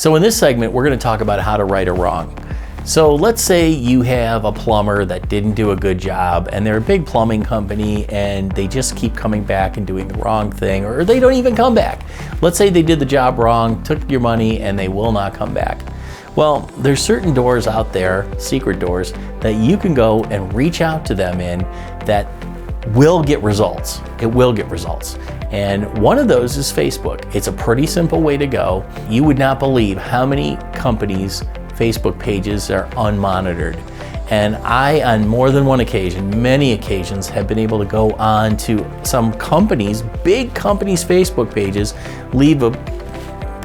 So in this segment, we're going to talk about how to right a wrong. So let's say you have a plumber that didn't do a good job, and they're a big plumbing company and they just keep coming back and doing the wrong thing, or they don't even come back. Let's say they did the job wrong, took your money, and they will not come back. Well, there's certain doors out there, secret doors, that you can go and reach out to them in that will get results. It will get results. And one of those is Facebook. It's a pretty simple way to go. You would not believe how many companies' Facebook pages are unmonitored. And I, on more than one occasion, many occasions, have been able to go on to some companies, big companies' Facebook pages, leave a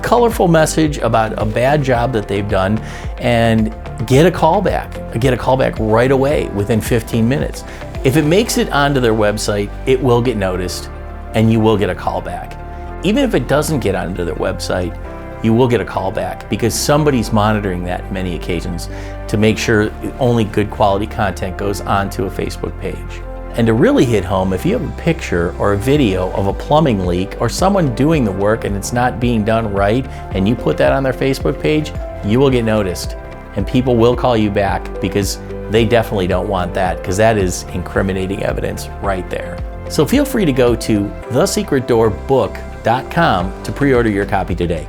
colorful message about a bad job that they've done, and get a call back right away within 15 minutes. If it makes it onto their website, it will get noticed and you will get a call back. Even if it doesn't get onto their website, you will get a call back because somebody's monitoring that in many occasions to make sure only good quality content goes onto a Facebook page. And to really hit home, if you have a picture or a video of a plumbing leak or someone doing the work and it's not being done right, and you put that on their Facebook page, you will get noticed. And people will call you back because they definitely don't want that, because that is incriminating evidence right there. So feel free to go to thesecretdoorbook.com to pre-order your copy today.